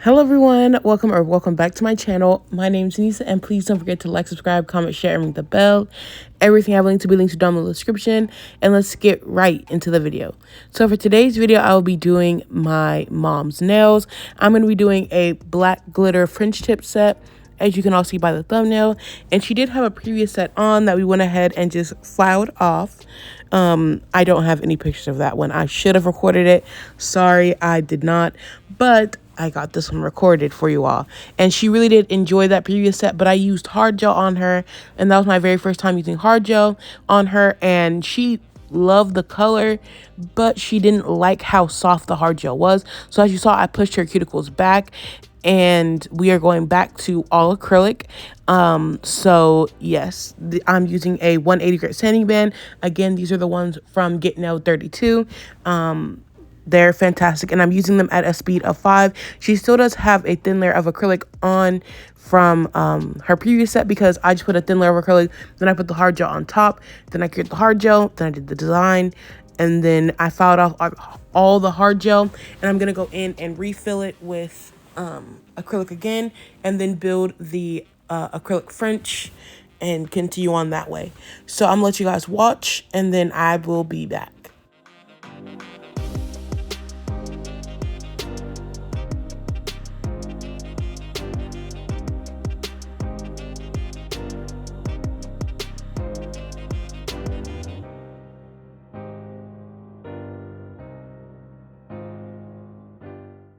Hello everyone, welcome back to my channel. My name is Anisa, and please don't forget to like, subscribe, comment, share, and ring the bell. Everything I have linked to be linked down in the description, and let's get right into the video. So for today's video, I will be doing my mom's nails. I'm going to be doing a black glitter French tip set, as you can all see by the thumbnail, and she did have a previous set on that we went ahead and just filed off. I don't have any pictures of that one. I should have recorded it. Sorry, I did not, but I got this one recorded for you all. And she really did enjoy that previous set, but I used hard gel on her, and that was my very first time using hard gel on her, and she loved the color, but she didn't like how soft the hard gel was. So as you saw, I pushed her cuticles back, and we are going back to all acrylic. So yes, I'm using a 180 grit sanding band. Again, these are the ones from GZL 32. They're fantastic, and I'm using them at a speed of 5. She still does have a thin layer of acrylic on from her previous set, because I just put a thin layer of acrylic, then I put the hard gel on top, then I cured the hard gel, then I did the design, and then I filed off all the hard gel, and I'm gonna go in and refill it with acrylic again, and then build the acrylic French and continue on that way. So I'm gonna let you guys watch, and then I will be back.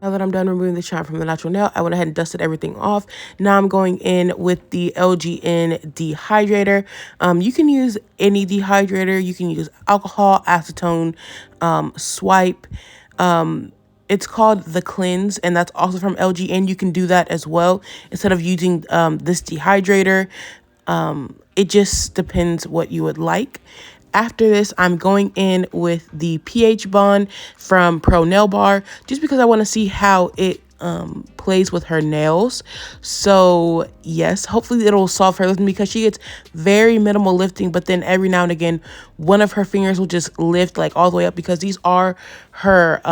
Now that I'm done removing the shine from the natural nail, I went ahead and dusted everything off. Now I'm going in with the LGN dehydrator. You can use any dehydrator. You can use alcohol, acetone, swipe. It's called the Cleanse, and that's also from LGN. You can do that as well instead of using this dehydrator. It just depends what you would like. After this, I'm going in with the pH bond from Pro Nail Bar, just because I want to see how it plays with her nails. So yes, hopefully it'll solve her lifting, because she gets very minimal lifting, but then every now and again one of her fingers will just lift like all the way up, because these are her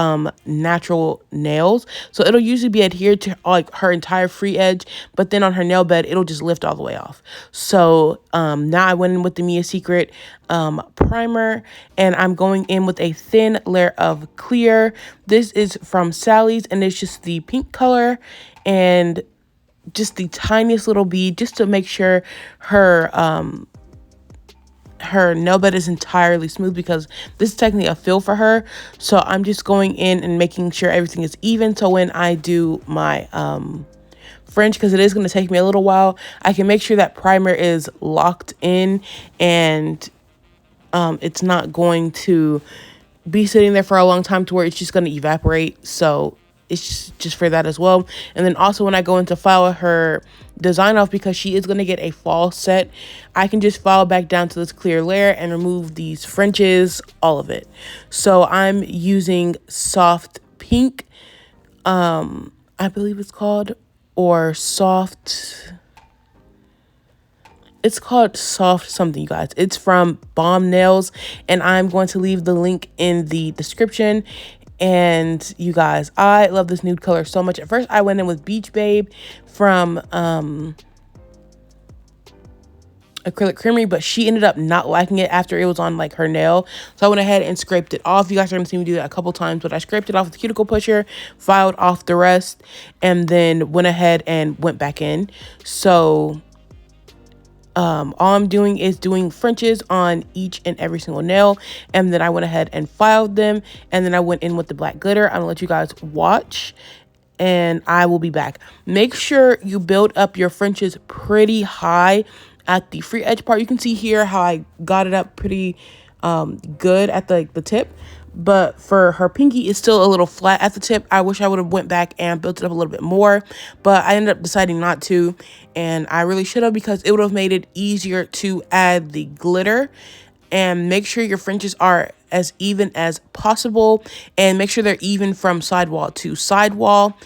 natural nails. So it'll usually be adhered to like her entire free edge, but then on her nail bed it'll just lift all the way off. So now I went in with the Mia Secret primer, and I'm going in with a thin layer of clear. This is from Sally's, and it's just the pink color and just the tiniest little bead, just to make sure her nail bed is entirely smooth, because this is technically a fill for her. So I'm just going in and making sure everything is even, so when I do my French, because it is going to take me a little while, I can make sure that primer is locked in, and it's not going to be sitting there for a long time to where it's just going to evaporate. So it's just for that as well. And then also when I go into file her design off, because she is going to get a fall set, I can just file back down to this clear layer and remove these Frenches, all of it. So I'm using soft pink, I believe it's called, or soft... It's called soft something, you guys. It's from Bombnails, and I'm going to leave the link in the description. And you guys, I love this nude color so much. At first, I went in with Beach Babe from Acrylic Creamery, but she ended up not liking it after it was on like her nail. So I went ahead and scraped it off. You guys are going to see me do that a couple times, but I scraped it off with the cuticle pusher, filed off the rest, and then went ahead and went back in. So all I'm doing is doing Frenches on each and every single nail, and then I went ahead and filed them, and then I went in with the black glitter. I'm gonna let you guys watch, and I will be back. Make sure you build up your Frenches pretty high at the free edge part. You can see here how I got it up pretty good at the tip, but for her pinky, it's still a little flat at the tip. I wish I would have went back and built it up a little bit more, but I ended up deciding not to, and I really should have, because it would have made it easier to add the glitter. And make sure your Frenches are as even as possible, and make sure they're even from sidewall to sidewall.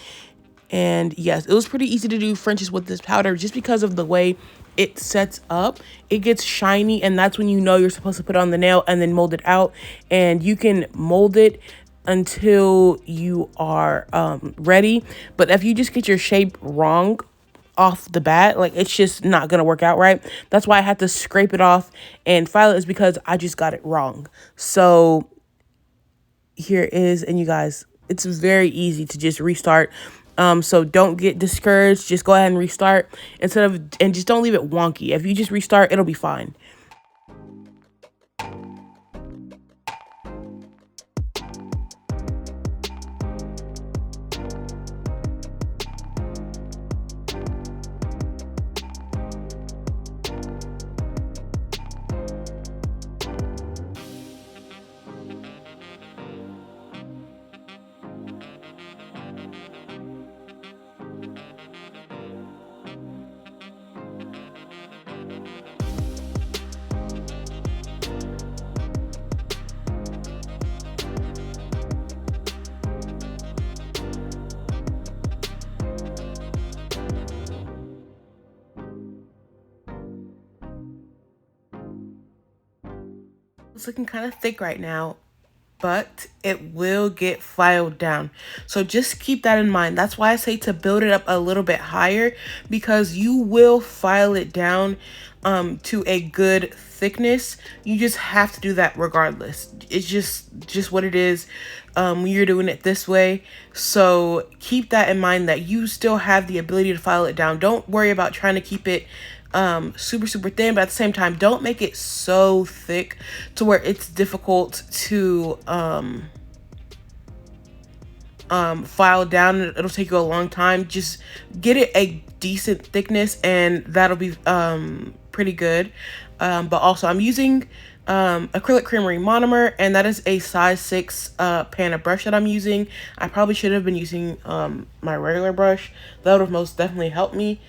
And yes, it was pretty easy to do Frenches with this powder, just because of the way it sets up. It gets shiny, and that's when you know you're supposed to put it on the nail and then mold it out. And you can mold it until you are ready. But if you just get your shape wrong off the bat, like, it's just not gonna work out right. That's why I had to scrape it off and file it, is because I just got it wrong. So here it is, and you guys, it's very easy to just restart. So don't get discouraged, just go ahead and restart and just don't leave it wonky. If you just restart, it'll be fine. It's looking kind of thick right now, but it will get filed down. So just keep that in mind. That's why I say to build it up a little bit higher, because you will file it down to a good thickness. You just have to do that regardless. It's just what it is when you're doing it this way. So keep that in mind, that you still have the ability to file it down. Don't worry about trying to keep it super thin, but at the same time, don't make it so thick to where it's difficult to file down. It'll take you a long time. Just get it a decent thickness, and that'll be pretty good. But also, I'm using acrylic creamery monomer, and that is a size 6 pan of brush that I'm using. I probably should have been using my regular brush. That would have most definitely helped me,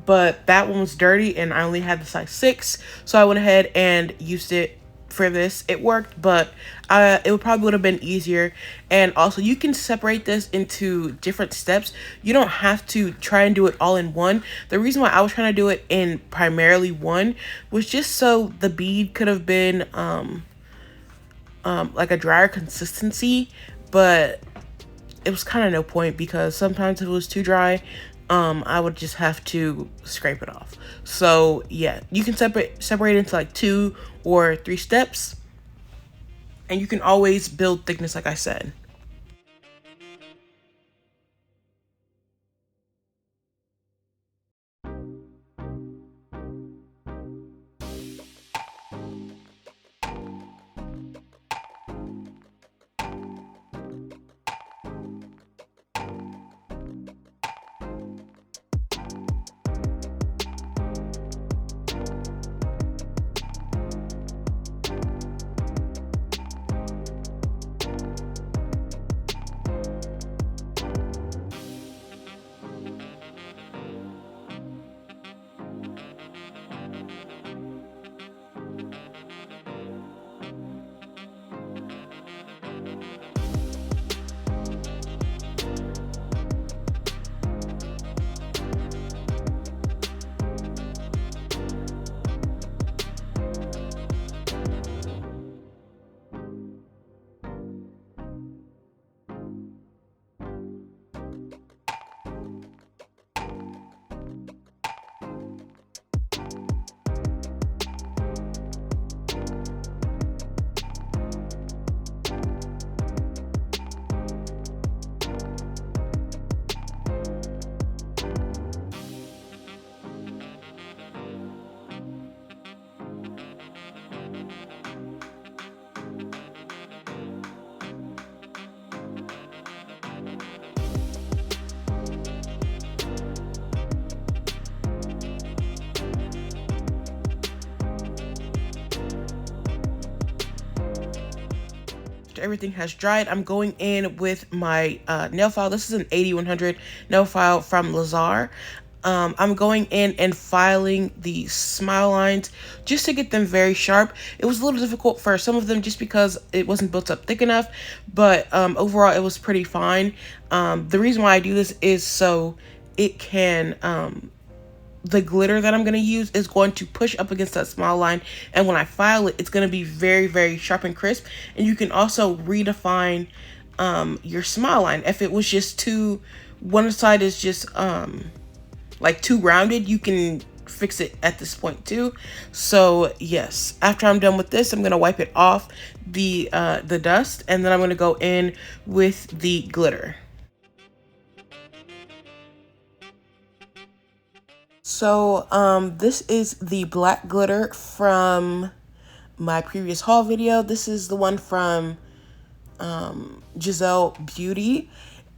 but that one was dirty and I only had the size 6, so I went ahead and used it for this. It worked, but it would have been easier. And also, you can separate this into different steps. You don't have to try and do it all in one. The reason why I was trying to do it in primarily one was just so the bead could have been like a drier consistency, but it was kind of no point, because sometimes if it was too dry, I would just have to scrape it off. So yeah, you can separate into like 2 or 3 steps, and you can always build thickness, like I said. Everything has dried, I'm going in with my nail file. This is an 8100 nail file from Luzhar. I'm going in and filing the smile lines just to get them very sharp. It was a little difficult for some of them just because it wasn't built up thick enough, but overall it was pretty fine. The reason why I do this is so it can the glitter that I'm going to use is going to push up against that smile line, and when I file it, it's going to be very sharp and crisp. And you can also redefine your smile line. If it was just too, one side is just like too rounded, you can fix it at this point too. So yes, after I'm done with this, I'm gonna wipe it off the dust, and then I'm gonna go in with the glitter. So this is the black glitter from my previous haul video. This is the one from GZL Beauty,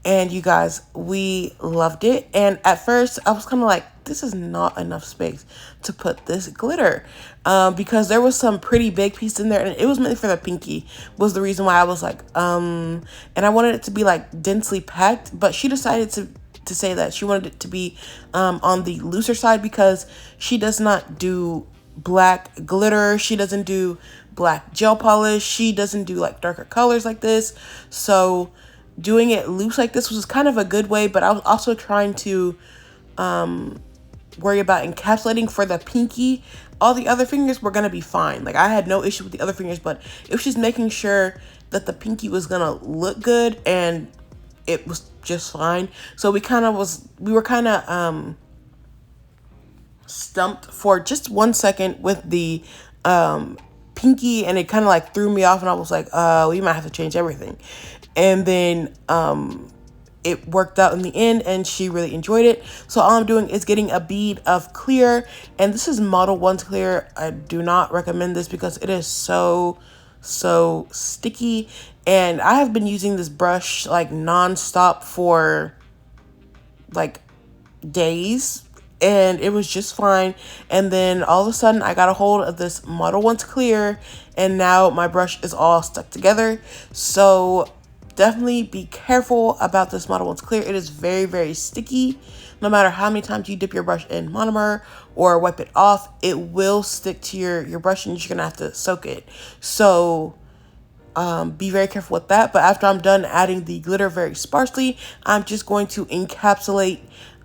and you guys, we loved it. And at first I was kind of like, this is not enough space to put this glitter, because there was some pretty big piece in there, and it was meant for the pinky, was the reason why I was like, and I wanted it to be like densely packed, but she decided to say that she wanted it to be on the looser side, because she does not do black glitter, she doesn't do black gel polish, she doesn't do like darker colors like this. So doing it loose like this was kind of a good way, but I was also trying to worry about encapsulating for the pinky. All the other fingers were gonna be fine. Like, I had no issue with the other fingers, but it was just making sure that the pinky was gonna look good, and it was just fine. So we were kind of stumped for just 1 second with the pinky, and it kind of like threw me off, and I was like, we might have to change everything. And then it worked out in the end, and she really enjoyed it. So all I'm doing is getting a bead of clear, and this is Model 1's clear. I do not recommend this because it is so sticky, and I have been using this brush like non-stop for like days, and it was just fine. And then all of a sudden I got a hold of this Model 1's clear, and now my brush is all stuck together. So definitely be careful about this Model 1's clear. It is very sticky. No matter how many times you dip your brush in monomer or wipe it off, it will stick to your brush, and you're gonna have to soak it. So be very careful with that. But after I'm done adding the glitter very sparsely, I'm just going to encapsulate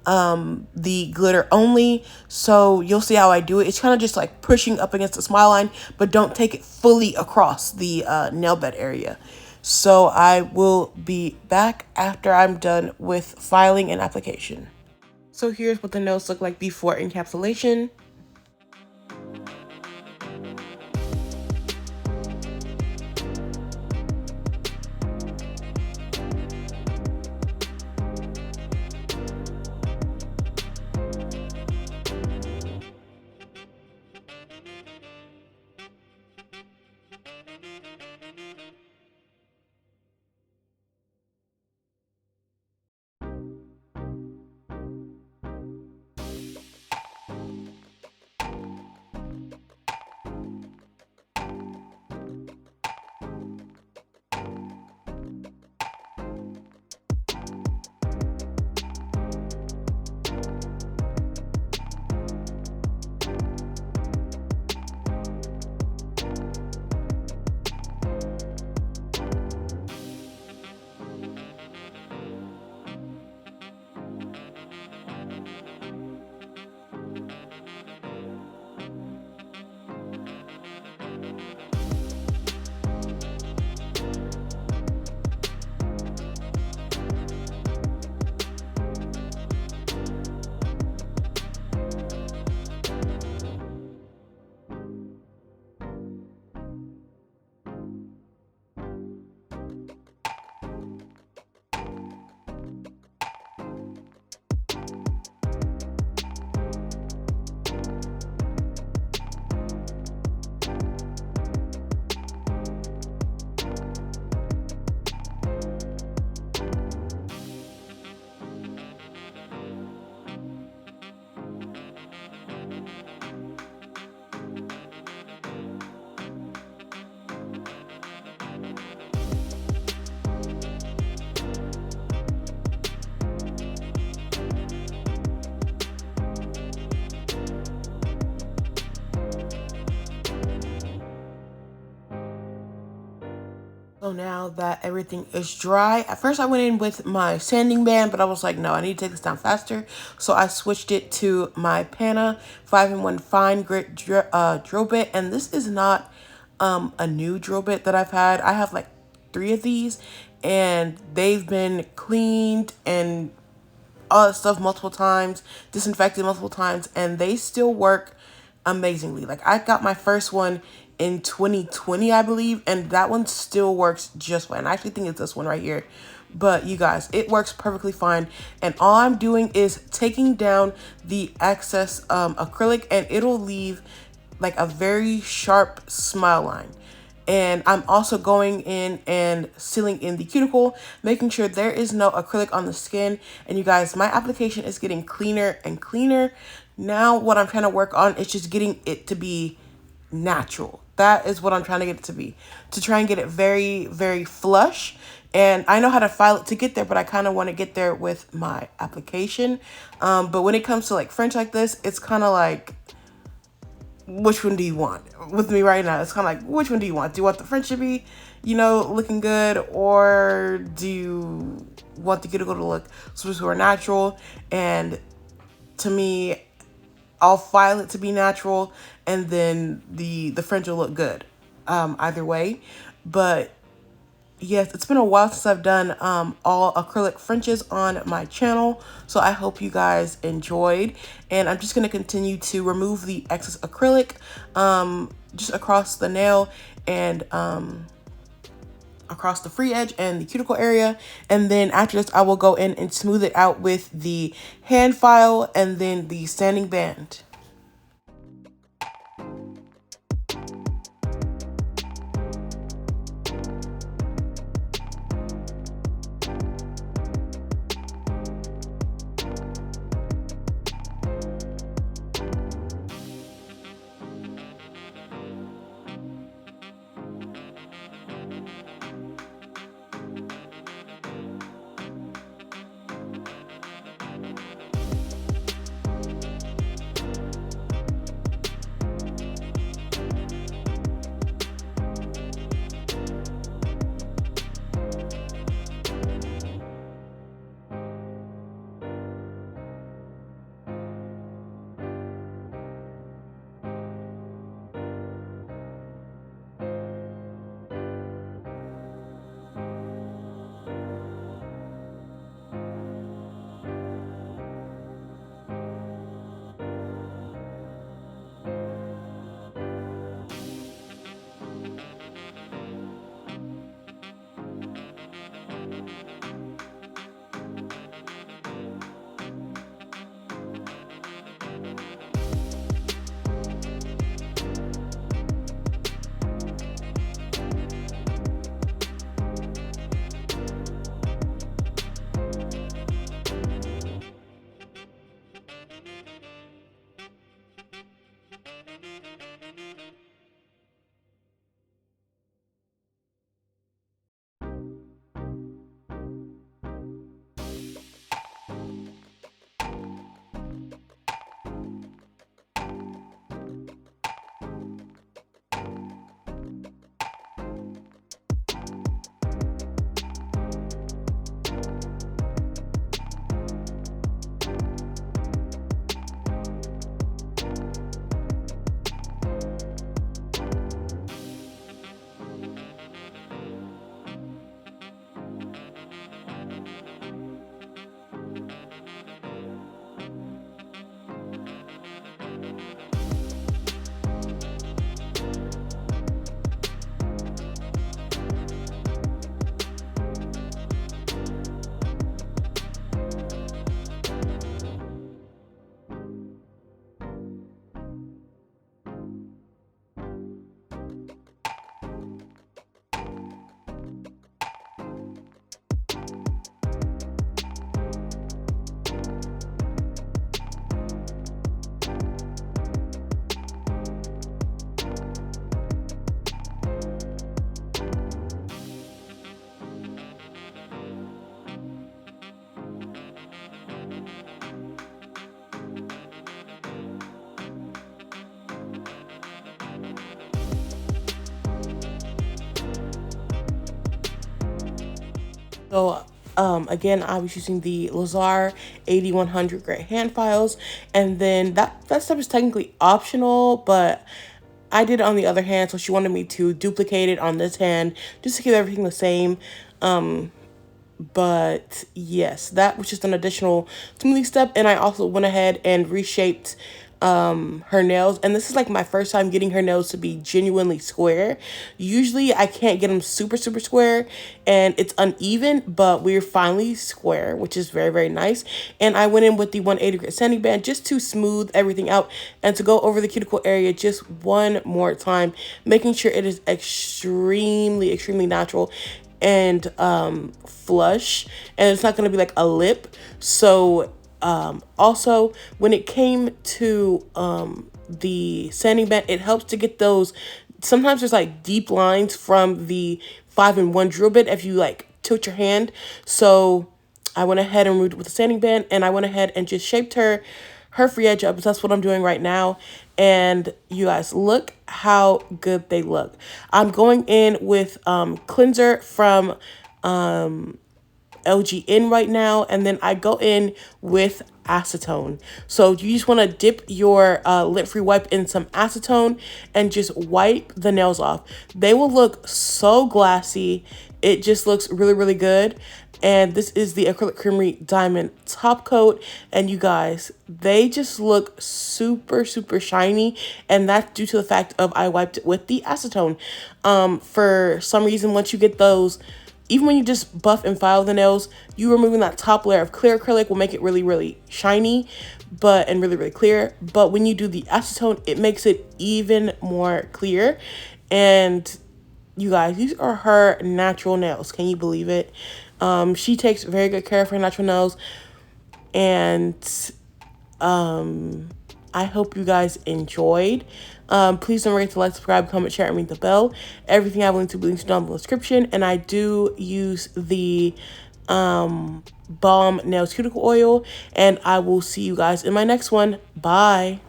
the glitter only. So you'll see how I do it. It's kind of just like pushing up against the smile line, but don't take it fully across the nail bed area. So I will be back after I'm done with filing and application. So here's what the nails look like before encapsulation. So now that everything is dry, at first I went in with my sanding band, but I was like, no, I need to take this down faster. So I switched it to my Pana 5-in-1 fine grit drill bit. And this is not a new drill bit that I've had. I have like 3 of these, and they've been cleaned and all that stuff multiple times, disinfected multiple times, and they still work amazingly. Like, I got my first one in 2020, I believe, and that one still works just fine. I actually think it's this one right here. But you guys, it works perfectly fine. And all I'm doing is taking down the excess acrylic, and it'll leave like a very sharp smile line. And I'm also going in and sealing in the cuticle, making sure there is no acrylic on the skin. And you guys, my application is getting cleaner and cleaner. Now what I'm trying to work on is just getting it to be natural. That is what I'm trying to get it to be. To try and get it very, very flush. And I know how to file it to get there, but I kind of want to get there with my application. But when it comes to like French like this, it's kind of like, which one do you want? With me right now, it's kind of like, which one do you want? Do you want the French to be, you know, looking good? Or do you want the cuticle to look super natural? And to me, I'll file it to be natural, and then the French will look good. Either way. But yes, it's been a while since I've done all acrylic Frenches on my channel, so I hope you guys enjoyed. And I'm just going to continue to remove the excess acrylic just across the nail and across the free edge and the cuticle area. And then after this, I will go in and smooth it out with the hand file and then the sanding band. So again, I was using the Luzhar 8100 grit hand files, and then that stuff is technically optional, but I did it on the other hand, so she wanted me to duplicate it on this hand just to keep everything the same. But yes, that was just an additional smoothing step. And I also went ahead and reshaped her nails. And this is like my first time getting her nails to be genuinely square. Usually I can't get them super, super square and it's uneven, but we're finally square, which is very, very nice. And I went in with the 180 grit sanding band just to smooth everything out and to go over the cuticle area just one more time, making sure it is extremely, extremely natural and flush, and it's not going to be like a lip. So also when it came to the sanding band, it helps to get those, sometimes there's like deep lines from the 5-in-1 drill bit if you like tilt your hand. So I went ahead and removed it with the sanding band, and I went ahead and just shaped her free edge up. So that's what I'm doing right now. And you guys, look how good they look. I'm going in with cleanser from LGN right now, and then I go in with acetone. So you just want to dip your lint-free wipe in some acetone and just wipe the nails off. They will look so glassy. It just looks really, really good. And this is the Acrylic Creamery Diamond Top Coat. And you guys, they just look super, super shiny. And that's due to the fact of I wiped it with the acetone. For some reason, once you get those, even when you just buff and file the nails, you removing that top layer of clear acrylic will make it really, really shiny, and really, really clear. But when you do the acetone, it makes it even more clear. And you guys, these are her natural nails. Can you believe it? She takes very good care of her natural nails. And I hope you guys enjoyed. Please don't forget to like, subscribe, comment, share, and ring the bell. Everything I have linked to links down in the description. And I do use the Bombnails cuticle oil. And I will see you guys in my next one. Bye.